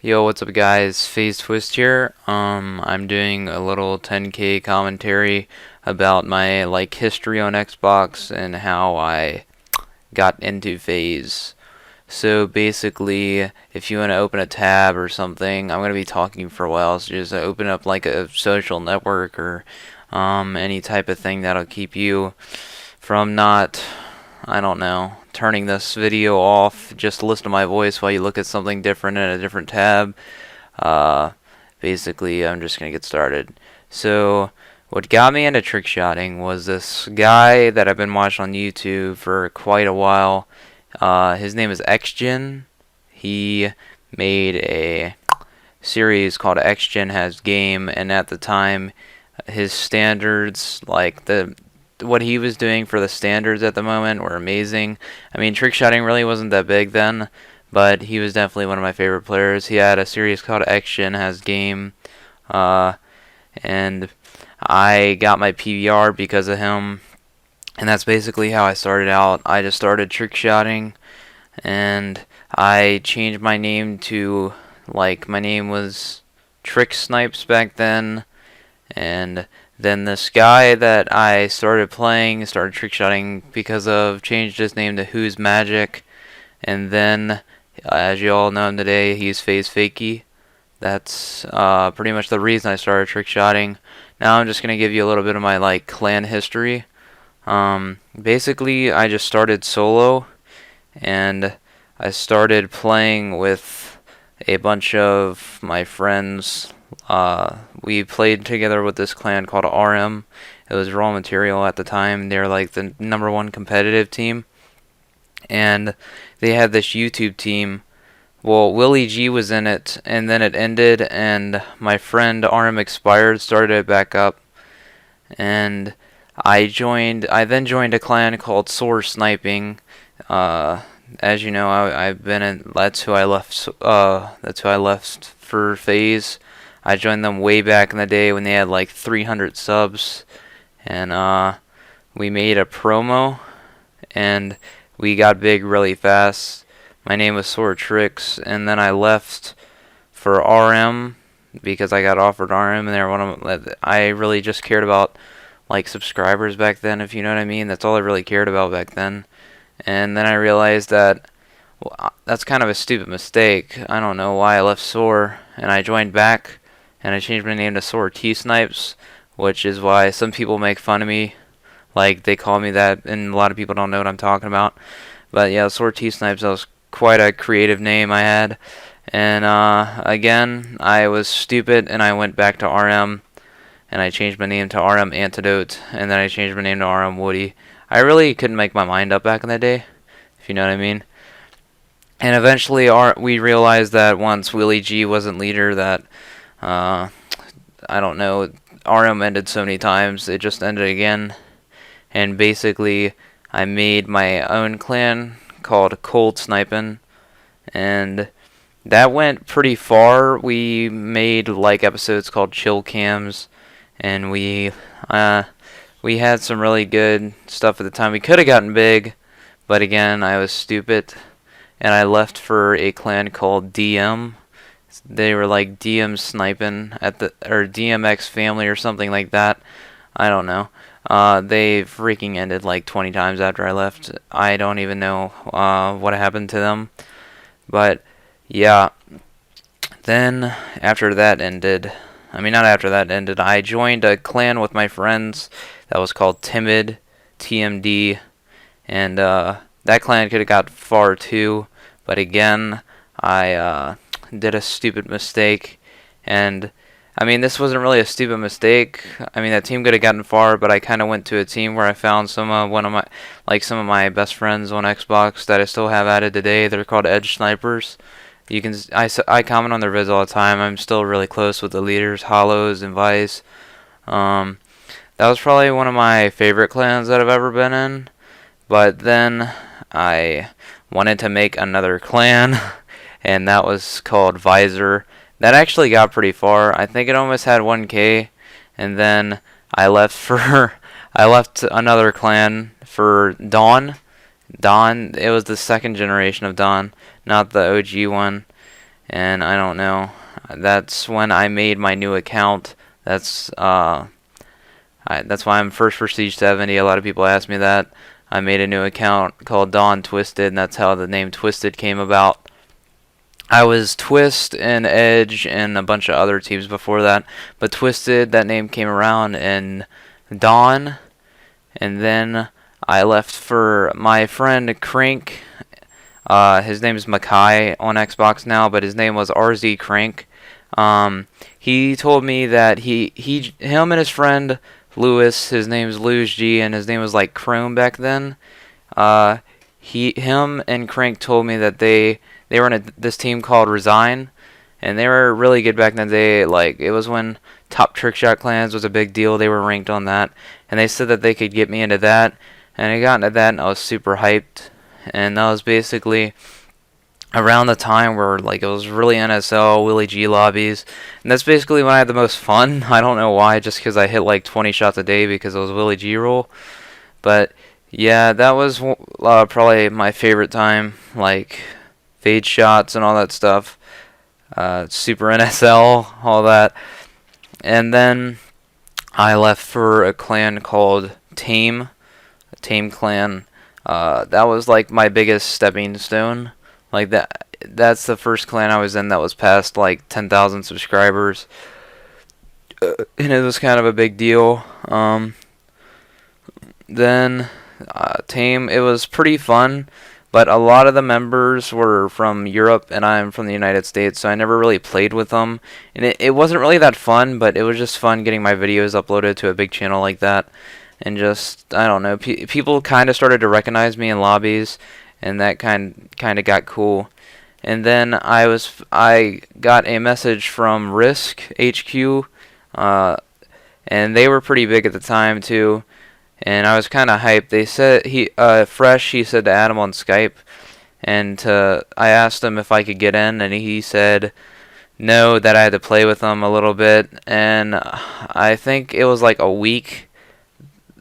Yo, what's up guys? FaZe Twist here. I'm doing a little 10K commentary about my history on Xbox and how I got into FaZe. So basically, if you want to open a tab or something, I'm gonna be talking for a while, so just open up like a social network or any type of thing that'll keep you from not, I don't know, turning this video off. Just listen to my voice while you look at something different in a different tab. Uh, Basically, I'm just gonna get started. So, what got me into trickshotting was this guy that I've been watching on YouTube for quite a while. His name is XGen. He made a series called XGen Has Game, and at the time, his standards, what he was doing for the standards at the moment, were amazing. I mean, trickshotting really wasn't that big then, but he was definitely one of my favorite players. He had a series called XGen Has Game, and I got my PVR because of him, and that's basically how I started out. I just started trickshotting, and I changed my name to, my name was Trick Snipes back then, and then this guy that I started trickshotting because of, changed his name to Who's Magic, and then, as you all know him today, he's FaZe Fakey. That's pretty much the reason I started trickshotting. Now I'm just gonna give you a little bit of my clan history. Basically, I just started solo, and I started playing with a bunch of my friends. We played together with this clan called RM. It was Raw Material at the time. They're like the #1 competitive team, and they had this YouTube team. Well, Willie G was in it, and then it ended, and my friend RM Expired started it back up, and I then joined a clan called Soar Sniping. As you know, I've been in. That's who I left. That's who I left for FaZe. I joined them way back in the day when they had like 300 subs, and we made a promo, and we got big really fast. My name was Sword Tricks, and then I left for RM because I got offered RM, and they were one of them. I really just cared about subscribers back then, if you know what I mean. That's all I really cared about back then. And then I realized that, well, that's kind of a stupid mistake. I don't know why I left Soar, and I joined back, and I changed my name to Soar T Snipes, which is why some people make fun of me. They call me that, and a lot of people don't know what I'm talking about. But yeah, Soar T Snipes, that was quite a creative name I had. And again, I was stupid, and I went back to RM, and I changed my name to RM Antidote, and then I changed my name to RM Woody. I really couldn't make my mind up back in the day, if you know what I mean. And eventually, we realized that once Willie G wasn't leader, that I don't know, RM ended so many times, it just ended again. And basically, I made my own clan called Cold Snipin', and that went pretty far. We made episodes called Chill Cams, and we had some really good stuff at the time. We could have gotten big, but again, I was stupid, and I left for a clan called DM. They were like DM Sniping or DMX Family or something like that. I don't know. They freaking ended 20 times after I left. I don't even know what happened to them. But yeah, then after that ended, not after that ended, I joined a clan with my friends that was called Timid, TMD, and that clan could have got far too, but again, I did a stupid mistake, and this wasn't really a stupid mistake. That team could have gotten far, but I kind of went to a team where I found some of my best friends on Xbox that I still have added today. They're called Edge Snipers. I comment on their vids all the time. I'm still really close with the leaders, Hollows and Vice. That was probably one of my favorite clans that I've ever been in. But then I wanted to make another clan, and that was called Visor. That actually got pretty far. I think it almost had 1K, and then I left another clan for Dawn. It was the second generation of Dawn, not the OG one. and I don't know. That's when I made my new account. That's that's why I'm first for Siege 70. A lot of people ask me that. I made a new account called Dawn Twisted, and that's how the name Twisted came about. I was Twist and Edge and a bunch of other teams before that, but Twisted, that name came around in Dawn, and then I left for my friend Crank. His name is Makai on Xbox now, but his name was RZ Crank. He told me that him and his friend Lewis, his name's Lewis G, and his name was like Chrome back then. Him and Crank told me that they were in this team called Resign, and they were really good back in the day. Like, it was when top trickshot clans was a big deal. They were ranked on that, and they said that they could get me into that, and I got into that, and I was super hyped. And that was basically around the time where, like, it was really NSL, Willie G lobbies, and that's basically when I had the most fun. I don't know why, just because I hit like 20 shots a day because it was Willie G rule. But yeah, that was probably my favorite time, like fade shots and all that stuff, Super NSL, all that. And then I left for a clan called Tame, a Tame clan. That was like my biggest stepping stone. Like that's the first clan I was in that was past like 10,000 subscribers, and it was kind of a big deal. Then Tame, it was pretty fun, but a lot of the members were from Europe and I'm from the United States, so I never really played with them, and it wasn't really that fun, but it was just fun getting my videos uploaded to a big channel like that, and just, I don't know, people kind of started to recognize me in lobbies, and that kind of got cool. And then I got a message from Risk HQ, and they were pretty big at the time too, and I was kind of hyped. They said he said to add him on Skype, and I asked him if I could get in, and he said no, that I had to play with him a little bit, and I think it was like a week.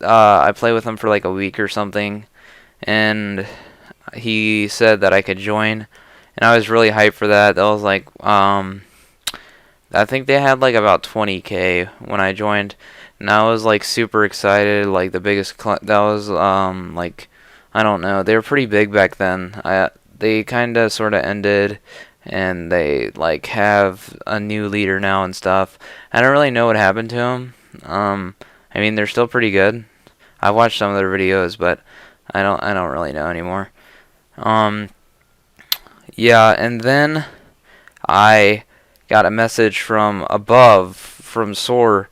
I played with him for like a week or something, and he said that I could join, and I was really hyped for that. That was like, I think they had like about 20K when I joined, and I was like super excited, like the biggest, that was, like, I don't know, they were pretty big back then. They kind of sort of ended, and they like have a new leader now and stuff. I don't really know what happened to them. I mean, they're still pretty good. I watched some of their videos, but I don't really know anymore. Yeah, and then I got a message from above, from Soar,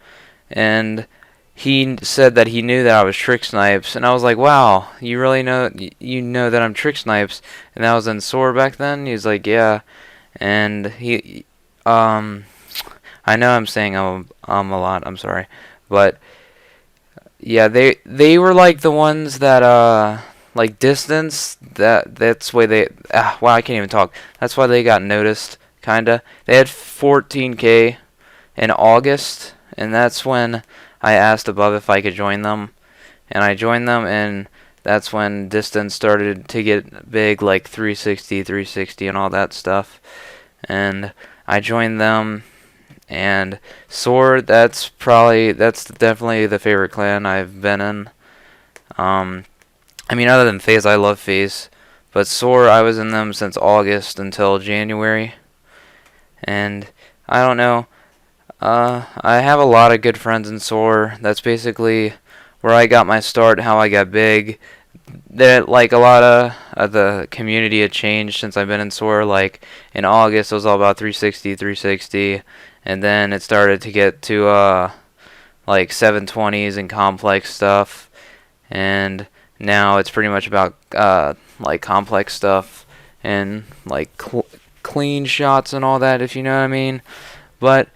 and he said that he knew that I was Trick Snipes, and I was like, wow, you really know, you know that I'm Trick Snipes, and that was in Soar back then? He's like, yeah, and I know I'm saying a lot, I'm sorry, but yeah, they were like the ones that like distance, that's why they wow, I can't even talk. That's why they got noticed, kinda. They had 14K in August, and that's when I asked above if I could join them, and I joined them, and that's when distance started to get big, like 360 and all that stuff, and I joined them. And Soar, that's definitely the favorite clan I've been in. I mean, other than FaZe, I love FaZe, but Soar, I was in them since August until January, and I don't know. I have a lot of good friends in Soar. That's basically where I got my start, how I got big. That, like, a lot of the community had changed since I've been in Soar. Like in August, it was all about 360, and then it started to get to like 720s and complex stuff, and now it's pretty much about like complex stuff and like clean shots and all that, if you know what I mean. But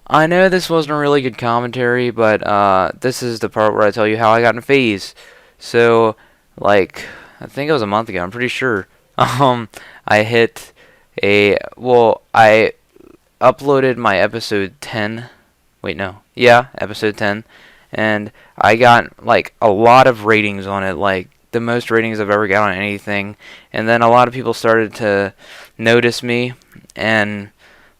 I know this wasn't a really good commentary, but this is the part where I tell you how I got in FaZe. So, like, I think it was a month ago, I'm pretty sure. I hit I uploaded my episode 10. Wait, no. Yeah, episode 10. And I got, like, a lot of ratings on it, like, the most ratings I've ever got on anything. And then a lot of people started to noticed me, and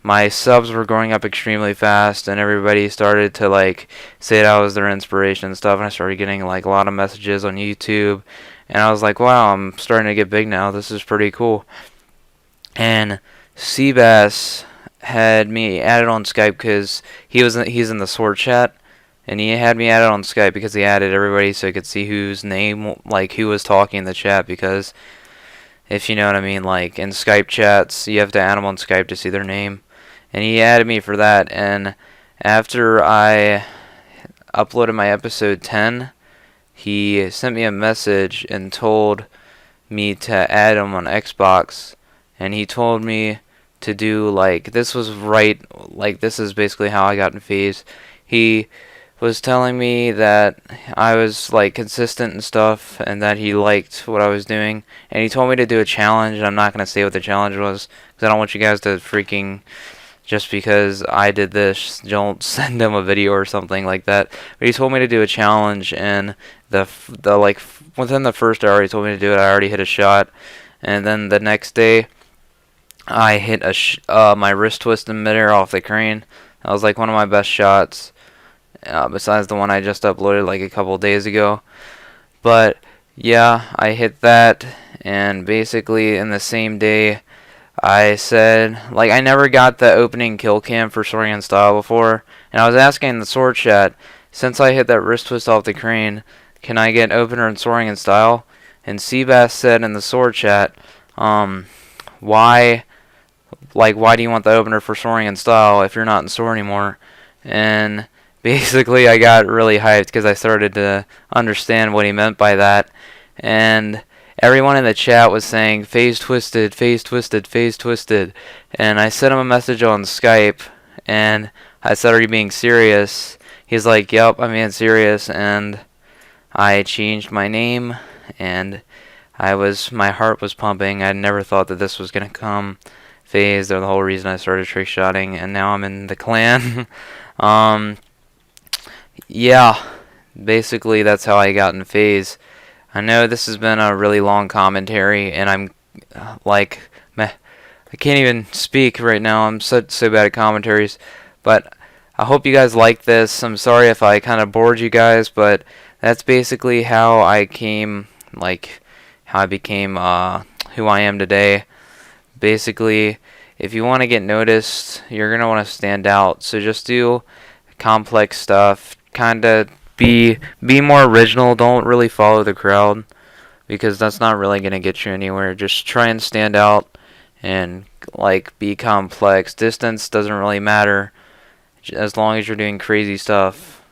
my subs were growing up extremely fast, and everybody started to like say that I was their inspiration and stuff, and I started getting like a lot of messages on YouTube, and I was like, wow, I'm starting to get big now. This is pretty cool. And Seabass had me added on Skype because he's in the Sword chat, and he had me added on Skype because he added everybody so he could see whose name, like who was talking in the chat, because if you know what I mean, like in Skype chats you have to add them on Skype to see their name, and he added me for that. And after I uploaded my episode 10, he sent me a message and told me to add him on Xbox, and he told me to do like this was right, like this is basically how I got in FaZe. He was telling me that I was like consistent and stuff, and that he liked what I was doing, and he told me to do a challenge. I'm not gonna say what the challenge was because I don't want you guys to freaking, just because I did this, don't send him a video or something like that. But he told me to do a challenge, and the like within the first hour he told me to do it. I already hit a shot, and then the next day I hit my wrist twist in midair off the crane. That was like one of my best shots, besides the one I just uploaded like a couple days ago. But yeah, I hit that, and basically in the same day I said, like, I never got the opening kill cam for Soaring in Style before, and I was asking in the Sword chat, since I hit that wrist twist off the crane, can I get opener in Soaring in Style? And Seabass said in the Sword chat, why do you want the opener for Soaring in Style if you're not in Soar anymore? And basically I got really hyped because I started to understand what he meant by that, and everyone in the chat was saying FaZe twisted, FaZe twisted, FaZe twisted, and I sent him a message on Skype, and I said, are you being serious? He's like, yep, I'm being serious, and I changed my name, and my heart was pumping. I never thought that this was gonna come. FaZe, they're the whole reason I started trickshotting, and now I'm in the clan. Yeah, basically that's how I got in FaZe. I know this has been a really long commentary, and I'm like, meh, I can't even speak right now. I'm so bad at commentaries, but I hope you guys like this. I'm sorry if I kind of bored you guys, but that's basically how I came, like, how I became who I am today. Basically, if you want to get noticed, you're gonna want to stand out. So just do complex stuff, kind of be more original. Don't really follow the crowd, because that's not really gonna get you anywhere. Just try and stand out and like be complex. Distance doesn't really matter as long as you're doing crazy stuff.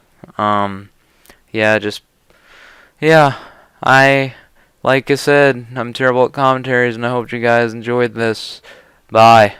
Yeah, like I said, I'm terrible at commentaries, and I hope you guys enjoyed this. Bye.